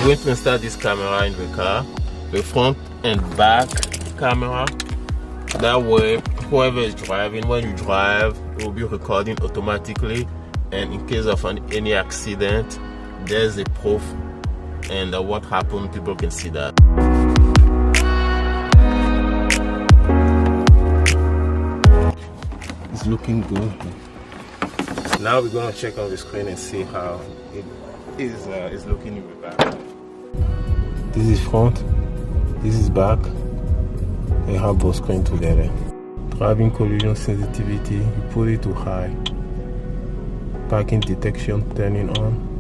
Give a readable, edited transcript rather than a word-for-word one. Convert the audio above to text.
going to install this camera in the car, the front and back camera. That way, whoever is driving, when you drive, it will be recording automatically, and in case of any accident, there's a proof and what happened, people can see that. It's looking good. Now we're gonna check on the screen and see how it is looking in the back. This is front, this is back. They have both screens together. Driving collision sensitivity, you put it to high. Parking detection turning on.